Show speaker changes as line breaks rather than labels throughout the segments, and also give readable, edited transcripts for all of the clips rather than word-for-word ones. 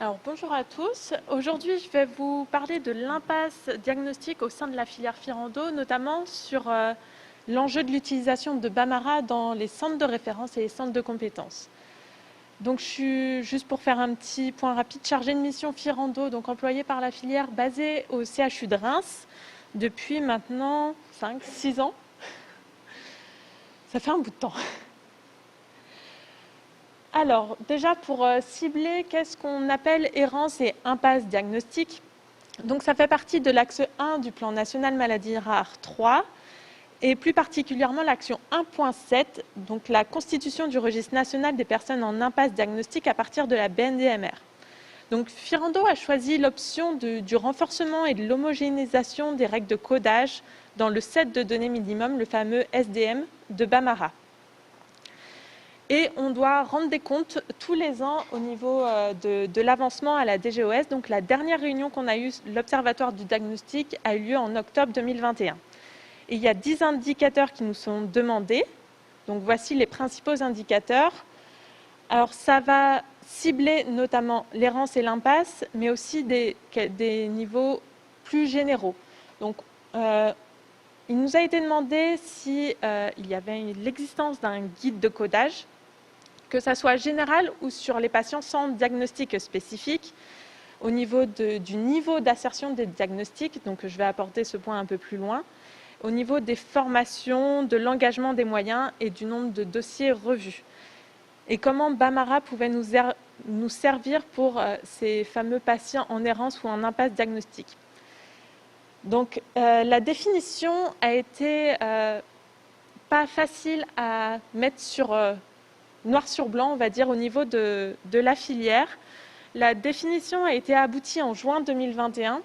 Alors bonjour à tous. Aujourd'hui, je vais vous parler de l'impasse diagnostique au sein de la filière Firando, notamment sur l'enjeu de l'utilisation de Bamara dans les centres de référence et les centres de compétences. Donc je suis, juste pour faire un petit point rapide, chargée de mission Firando, donc employée par la filière basée au CHU de Reims depuis maintenant 5-6 ans. Ça fait un bout de temps. Alors, déjà pour cibler, qu'est-ce qu'on appelle errance et impasse diagnostique? Donc ça fait partie de l'axe 1 du plan national maladies rares 3 et plus particulièrement l'action 1.7, donc la constitution du registre national des personnes en impasse diagnostique à partir de la BNDMR. Donc Firando a choisi l'option du renforcement et de l'homogénéisation des règles de codage dans le set de données minimum, le fameux SDM de Bamara. Et on doit rendre des comptes tous les ans au niveau de l'avancement à la DGOS. Donc la dernière réunion qu'on a eue, l'Observatoire du diagnostic, a eu lieu en octobre 2021. Et il y a 10 indicateurs qui nous sont demandés. Donc voici les principaux indicateurs. Alors ça va cibler notamment l'errance et l'impasse, mais aussi des niveaux plus généraux. Donc il nous a été demandé s'il y avait l'existence d'un guide de codage, que ça soit général ou sur les patients sans diagnostic spécifique, au niveau du niveau d'assertion des diagnostics, donc je vais apporter ce point un peu plus loin, au niveau des formations, de l'engagement des moyens et du nombre de dossiers revus. Et comment Bamara pouvait nous servir pour ces fameux patients en errance ou en impasse diagnostique. Donc la définition a été pas facile à mettre sur noir sur blanc, on va dire, au niveau de la filière. La définition a été aboutie en juin 2021.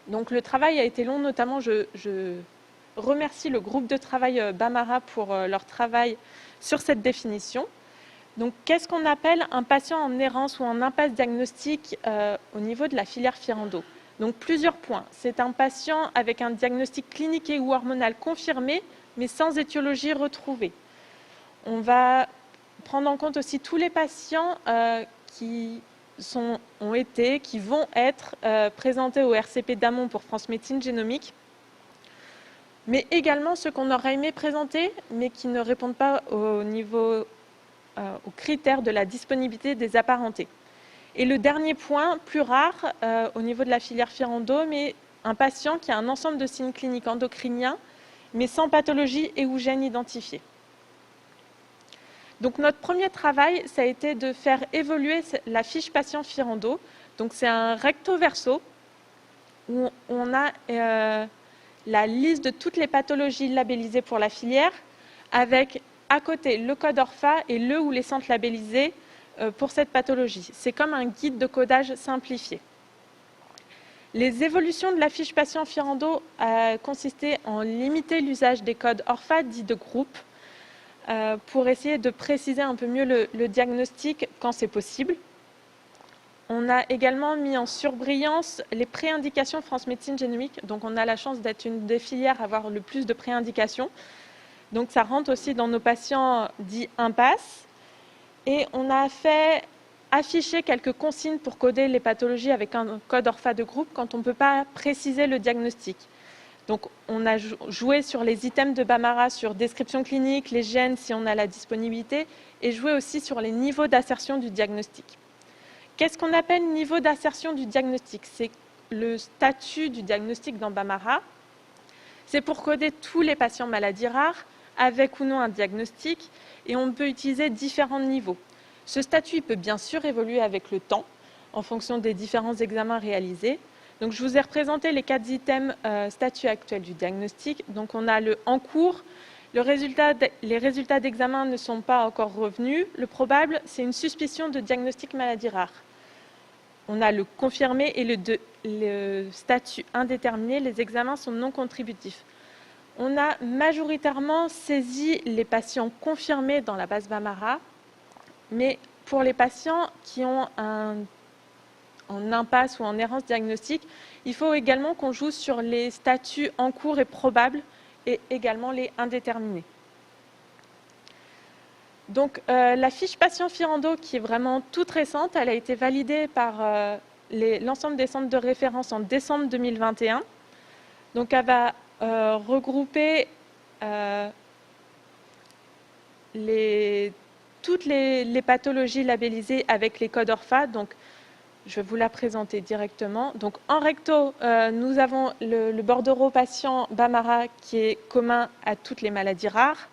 Donc le travail a été long, notamment je remercie le groupe de travail Bamara pour leur travail sur cette définition. Donc qu'est-ce qu'on appelle un patient en errance ou en impasse diagnostique au niveau de la filière Firando? Donc plusieurs points. C'est un patient avec un diagnostic clinique ou hormonal confirmé, mais sans étiologie retrouvée. On va prendre en compte aussi tous les patients qui vont être présentés au RCP d'amont pour France Médecine Génomique, mais également ceux qu'on aurait aimé présenter, mais qui ne répondent pas aux critères de la disponibilité des apparentés. Et le dernier point, plus rare, au niveau de la filière Firando, mais un patient qui a un ensemble de signes cliniques endocriniens, mais sans pathologie et ou gène identifié. Donc notre premier travail, ça a été de faire évoluer la fiche patient Firando. Donc c'est un recto verso où on a la liste de toutes les pathologies labellisées pour la filière, avec à côté le code ORFA et le ou les centres labellisés pour cette pathologie. C'est comme un guide de codage simplifié. Les évolutions de la fiche patient Firando consistaient en limiter l'usage des codes ORFA dits de groupe, pour essayer de préciser un peu mieux le diagnostic quand c'est possible. On a également mis en surbrillance les préindications France Médecine Génomique. Donc on a la chance d'être une des filières à avoir le plus de préindications. Donc ça rentre aussi dans nos patients dits impasse. Et on a fait afficher quelques consignes pour coder les pathologies avec un code ORFA de groupe quand on ne peut pas préciser le diagnostic. Donc, on a joué sur les items de Bamara, sur description clinique, les gènes si on a la disponibilité, et joué aussi sur les niveaux d'assertion du diagnostic. Qu'est-ce qu'on appelle niveau d'assertion du diagnostic? C'est le statut du diagnostic dans Bamara. C'est pour coder tous les patients maladies rares, avec ou non un diagnostic, et on peut utiliser différents niveaux. Ce statut peut bien sûr évoluer avec le temps, en fonction des différents examens réalisés. Donc, je vous ai représenté les 4 items statut actuel du diagnostic. Donc, on a le en cours, les résultats d'examen ne sont pas encore revenus. Le probable, c'est une suspicion de diagnostic maladie rare. On a le confirmé et le statut indéterminé, les examens sont non contributifs. On a majoritairement saisi les patients confirmés dans la base Bamara, mais pour les patients qui ont en impasse ou en errance diagnostique, il faut également qu'on joue sur les statuts en cours et probables et également les indéterminés. Donc la fiche patient Firando, qui est vraiment toute récente, elle a été validée par l'ensemble des centres de référence en décembre 2021. Donc elle va regrouper toutes les pathologies labellisées avec les codes ORFA. Donc je vais vous la présenter directement. Donc en recto, nous avons le bordereau patient Bamara qui est commun à toutes les maladies rares.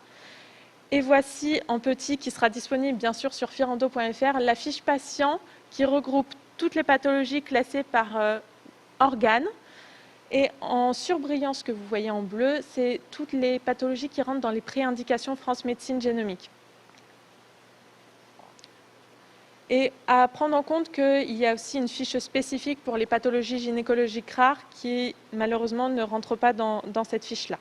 Et voici en petit, qui sera disponible bien sûr sur firando.fr, la fiche patient qui regroupe toutes les pathologies classées par organes. Et en surbrillant, ce que vous voyez en bleu, c'est toutes les pathologies qui rentrent dans les pré-indications France Médecine Génomique. Et à prendre en compte qu'il y a aussi une fiche spécifique pour les pathologies gynécologiques rares qui malheureusement ne rentrent pas dans cette fiche-là.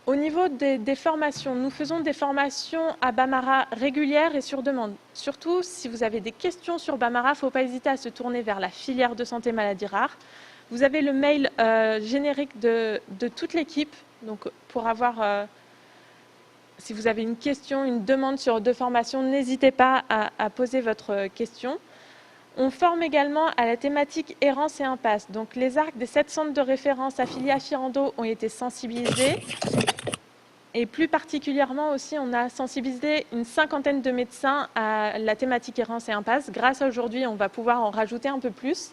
Au niveau des formations, nous faisons des formations à Bamara régulières et sur demande. Surtout, si vous avez des questions sur Bamara, il ne faut pas hésiter à se tourner vers la filière de santé maladies rares. Vous avez le mail générique de toute l'équipe. Donc, pour avoir, si vous avez une question, une demande sur de formation, n'hésitez pas à poser votre question. On forme également à la thématique errance et impasse. Donc, les ARC des 7 centres de référence affiliés à Firando ont été sensibilisés. Et plus particulièrement aussi, on a sensibilisé une 50aine de médecins à la thématique errance et impasse. Grâce à aujourd'hui, on va pouvoir en rajouter un peu plus.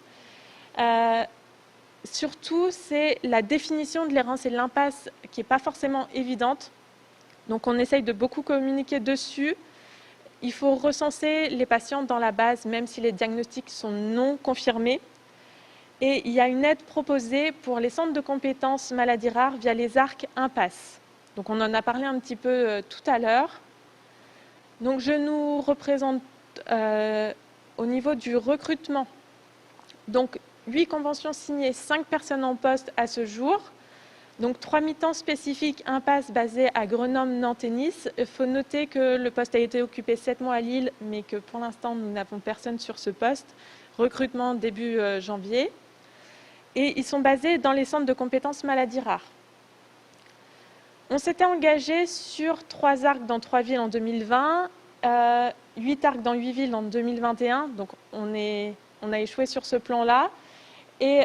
Surtout, c'est la définition de l'errance et de l'impasse qui n'est pas forcément évidente. Donc, on essaye de beaucoup communiquer dessus. Il faut recenser les patients dans la base, même si les diagnostics sont non confirmés. Et il y a une aide proposée pour les centres de compétences maladies rares via les ARC impasse. Donc on en a parlé un petit peu tout à l'heure. Donc je nous représente au niveau du recrutement. Donc 8 conventions signées, 5 personnes en poste à ce jour. Donc 3 mi-temps spécifiques impasse basés à Grenoble, Nantes et Nice. Il faut noter que le poste a été occupé 7 mois à Lille, mais que pour l'instant nous n'avons personne sur ce poste. Recrutement début janvier. Et ils sont basés dans les centres de compétences maladies rares. On s'était engagé sur 3 ARC dans 3 villes en 2020, 8 ARC dans 8 villes en 2021, donc on a échoué sur ce plan-là, et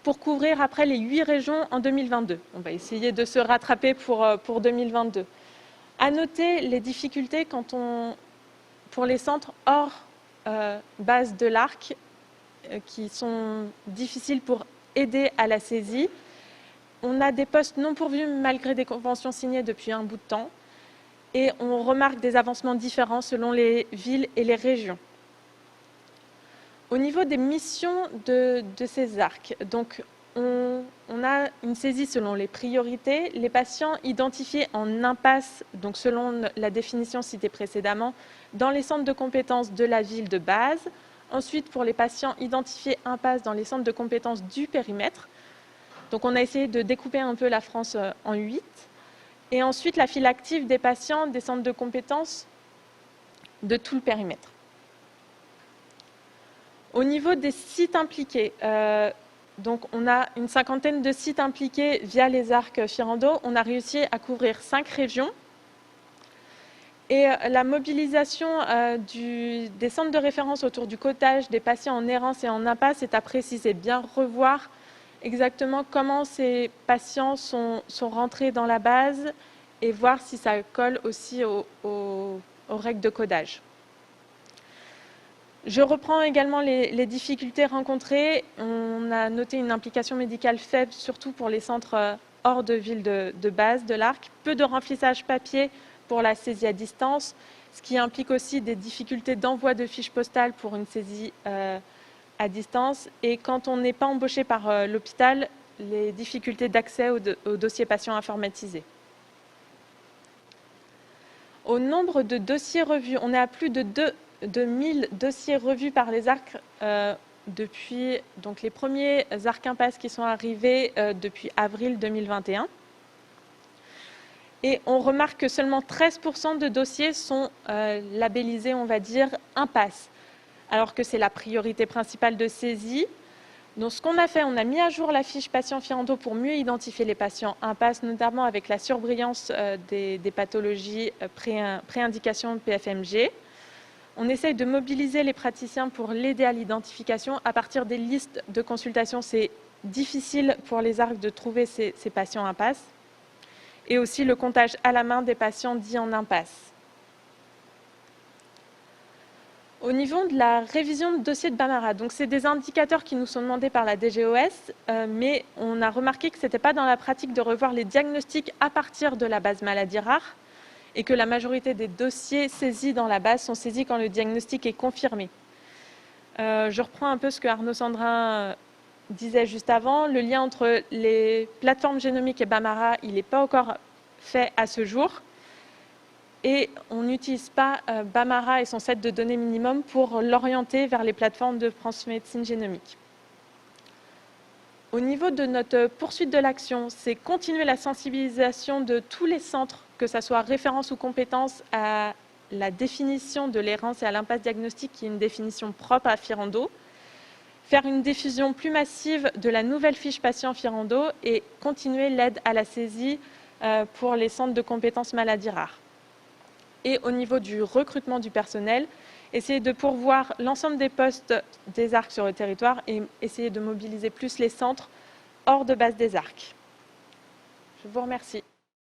pour couvrir après les 8 régions en 2022. On va essayer de se rattraper pour 2022. À noter les difficultés pour les centres hors base de l'ARC, qui sont difficiles pour aider à la saisie. On a des postes non pourvus malgré des conventions signées depuis un bout de temps et on remarque des avancements différents selon les villes et les régions. Au niveau des missions de ces ARC, donc on a une saisie selon les priorités. Les patients identifiés en impasse, donc selon la définition citée précédemment, dans les centres de compétences de la ville de base. Ensuite, pour les patients identifiés impasse dans les centres de compétences du périmètre. Donc on a essayé de découper un peu la France en 8. Et ensuite, la file active des patients des centres de compétences de tout le périmètre. Au niveau des sites impliqués, donc on a une 50aine de sites impliqués via les ARC Firando. On a réussi à couvrir 5 régions. Et la mobilisation des centres de référence autour du codage des patients en errance et en impasse est à préciser, bien revoir exactement comment ces patients sont rentrés dans la base et voir si ça colle aussi aux règles de codage. Je reprends également les difficultés rencontrées. On a noté une implication médicale faible, surtout pour les centres hors de ville de base de l'ARC. Peu de remplissage papier pour la saisie à distance, ce qui implique aussi des difficultés d'envoi de fiches postales pour une saisie à distance. Et quand on n'est pas embauché par l'hôpital, les difficultés d'accès au dossier patient informatisé. Au nombre de dossiers revus, on est à plus de 2000 dossiers revus par les ARC depuis donc les premiers ARC impasse qui sont arrivés depuis avril 2021. Et on remarque que seulement 13% de dossiers sont labellisés, on va dire, impasse, alors que c'est la priorité principale de saisie. Donc ce qu'on a fait, on a mis à jour la fiche patient Firendo pour mieux identifier les patients impasse, notamment avec la surbrillance des pathologies pré-indication PFMG. On essaye de mobiliser les praticiens pour l'aider à l'identification. À partir des listes de consultation, c'est difficile pour les ARC de trouver ces patients impasse. Et aussi le comptage à la main des patients dits en impasse. Au niveau de la révision de dossier de Bamara, donc c'est des indicateurs qui nous sont demandés par la DGOS, mais on a remarqué que ce n'était pas dans la pratique de revoir les diagnostics à partir de la base maladie rare et que la majorité des dossiers saisis dans la base sont saisis quand le diagnostic est confirmé. Je reprends un peu ce que Arnaud Sandrin disait juste avant. Le lien entre les plateformes génomiques et Bamara, il n'est pas encore fait à ce jour. Et on n'utilise pas Bamara et son set de données minimum pour l'orienter vers les plateformes de transmédecine génomique. Au niveau de notre poursuite de l'action, c'est continuer la sensibilisation de tous les centres, que ce soit référence ou compétence, à la définition de l'errance et à l'impasse diagnostique, qui est une définition propre à Firendo. Faire une diffusion plus massive de la nouvelle fiche patient Firendo et continuer l'aide à la saisie pour les centres de compétences maladies rares. Et au niveau du recrutement du personnel, essayer de pourvoir l'ensemble des postes des ARC sur le territoire et essayer de mobiliser plus les centres hors de base des ARC. Je vous remercie.